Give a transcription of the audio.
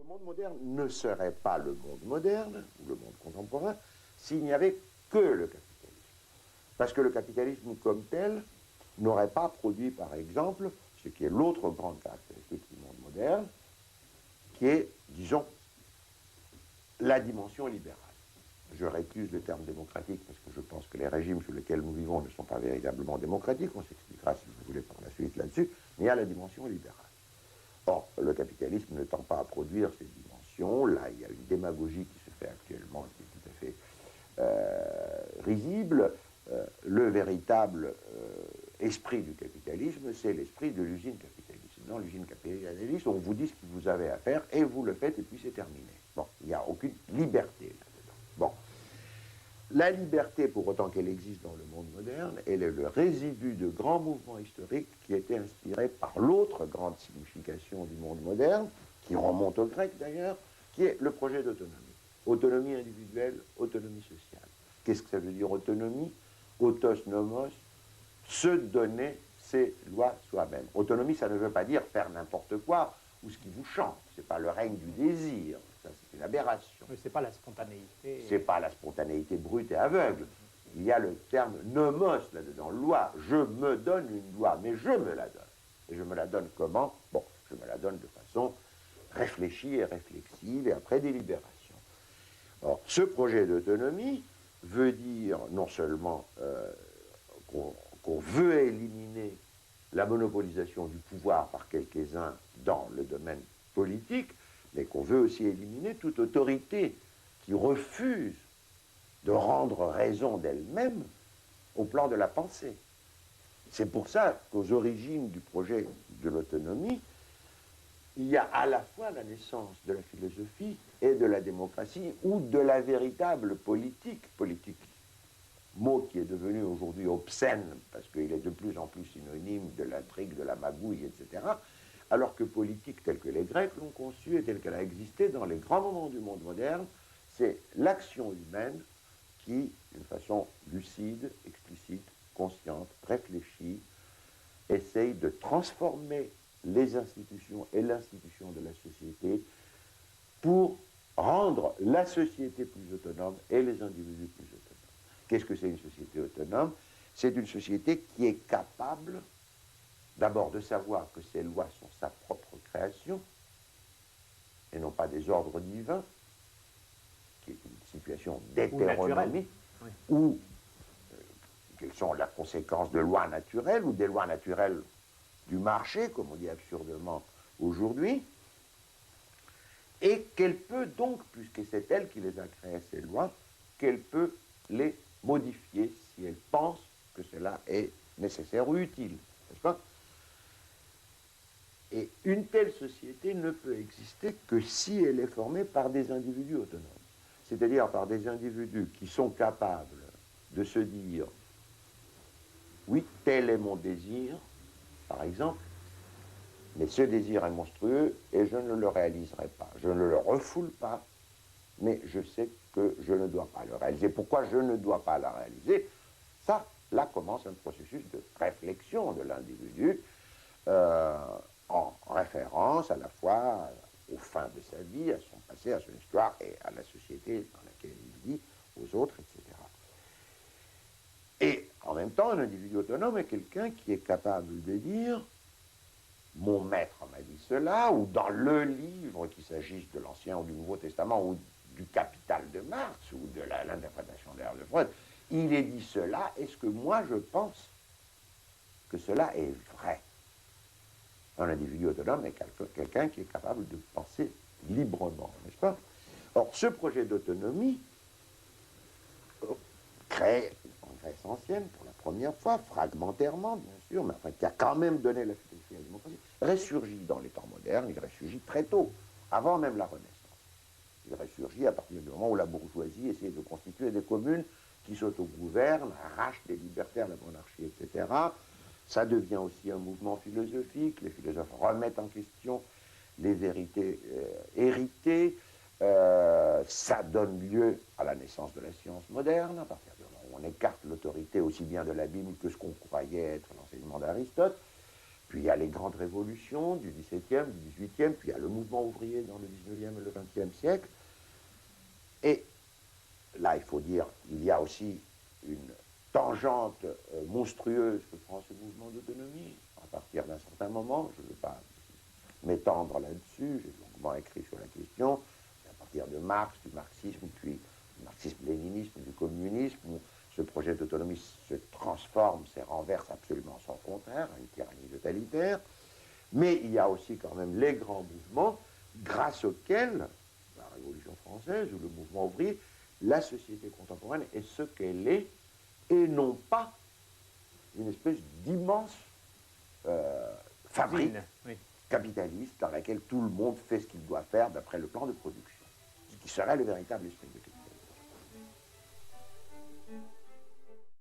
Le monde moderne ne serait pas le monde moderne, ou le monde contemporain, s'il n'y avait que le capitalisme. Parce que le capitalisme comme tel n'aurait pas produit, par exemple, ce qui est l'autre grande caractéristique du monde moderne, qui est, disons, la dimension libérale. Je récuse le terme démocratique parce que je pense que les régimes sous lesquels nous vivons ne sont pas véritablement démocratiques, on s'expliquera si vous voulez par la suite là-dessus, mais il y a la dimension libérale. Or, le capitalisme ne tend pas à produire ces dimensions. Là, il y a une démagogie qui se fait actuellement, qui est tout à fait risible. Le véritable esprit du capitalisme, c'est l'esprit de l'usine capitaliste. Dans l'usine capitaliste, on vous dit ce que vous avez à faire, et vous le faites, et puis c'est terminé. Bon, il n'y a aucune liberté là-dedans. Bon. La liberté, pour autant qu'elle existe dans le monde moderne, elle est le résidu de grands mouvements historiques qui étaient inspirés par l'autre grande signification du monde moderne, qui remonte au grec d'ailleurs, qui est le projet d'autonomie. Autonomie individuelle, autonomie sociale. Qu'est-ce que ça veut dire autonomie? Autos nomos, se donner ses lois soi-même. Autonomie, ça ne veut pas dire faire n'importe quoi ou ce qui vous chante. Ce n'est pas le règne du désir. Ça, c'est une aberration. Mais ce n'est pas la spontanéité. C'est pas la spontanéité brute et aveugle. Il y a le terme nomos là-dedans, loi. Je me donne une loi, mais je me la donne. Et je me la donne comment? Bon, je me la donne de façon réfléchie et réflexive et après délibération. Or, ce projet d'autonomie veut dire non seulement qu'on veut éliminer la monopolisation du pouvoir par quelques-uns dans le domaine politique, mais qu'on veut aussi éliminer toute autorité qui refuse de rendre raison d'elle-même au plan de la pensée. C'est pour ça qu'aux origines du projet de l'autonomie, il y a à la fois la naissance de la philosophie et de la démocratie, ou de la véritable politique, mot qui est devenu aujourd'hui obscène, parce qu'il est de plus en plus synonyme de l'intrigue, de la magouille, etc., alors que politique telle que les Grecs l'ont conçue et telle qu'elle a existé dans les grands moments du monde moderne, c'est l'action humaine qui, d'une façon lucide, explicite, consciente, réfléchie, essaye de transformer les institutions et l'institution de la société pour rendre la société plus autonome et les individus plus autonomes. Qu'est-ce que c'est une société autonome? C'est une société qui est capable d'abord de savoir que ses lois sont sa propre création et non pas des ordres divins, qui est une situation d'hétéronomie, ou quelles sont la conséquence de lois naturelles ou des lois naturelles du marché, comme on dit absurdement aujourd'hui, et qu'elle peut donc, puisque c'est elle qui les a créées, ces lois, qu'elle peut les modifier si elle pense que cela est nécessaire ou utile, n'est-ce pas? Et une telle société ne peut exister que si elle est formée par des individus autonomes, c'est-à-dire par des individus qui sont capables de se dire « oui, tel est mon désir », par exemple, mais ce désir est monstrueux et je ne le réaliserai pas. Je ne le refoule pas, mais je sais que je ne dois pas le réaliser. Pourquoi je ne dois pas le réaliser? Ça, là commence un processus de réflexion de l'individu en référence à la fois aux fins de sa vie, à son passé, à son histoire et à la société dans laquelle il vit, aux autres, etc. Et en même temps, un individu autonome est quelqu'un qui est capable de dire « mon maître m'a dit cela » ou dans le livre, qu'il s'agisse de l'Ancien ou du Nouveau Testament ou du Capital de Marx ou de l'interprétation de l'ère de Freud, il est dit cela, est-ce que moi je pense que cela est vrai? Un individu autonome est quelqu'un qui est capable de penser librement, n'est-ce pas? Or, ce projet d'autonomie, créé en Grèce ancienne pour la première fois, fragmentairement bien sûr, mais enfin qui a quand même donné la philosophie à la démocratie, ressurgit dans les temps modernes, il ressurgit très tôt, avant même la Renaissance. Il ressurgit à partir du moment où la bourgeoisie essaie de constituer des communes qui s'autogouvernent, arrachent des libertés à la monarchie, etc. Ça devient aussi un mouvement philosophique, les philosophes remettent en question les vérités héritées, ça donne lieu à la naissance de la science moderne, à partir du moment où on écarte l'autorité aussi bien de la Bible que ce qu'on croyait être l'enseignement d'Aristote, Puis il y a les grandes révolutions du XVIIe, du XVIIIe, puis il y a le mouvement ouvrier dans le XIXe et le XXe siècle. Et là, il faut dire, il y a aussi une tangente monstrueuse que prend ce mouvement d'autonomie à partir d'un certain moment. Je ne veux pas m'étendre là-dessus, j'ai longuement écrit sur la question, à partir de Marx, du marxisme, puis du marxisme-léninisme, du communisme, où ce projet d'autonomie se transforme, se renverse absolument son contraire, à une tyrannie totalitaire. Mais il y a aussi quand même les grands mouvements grâce auxquels, la Révolution française ou le mouvement ouvrier, la société contemporaine est ce qu'elle est, et non pas une espèce d'immense fabrique capitaliste dans laquelle tout le monde fait ce qu'il doit faire d'après le plan de production, ce qui serait le véritable esprit de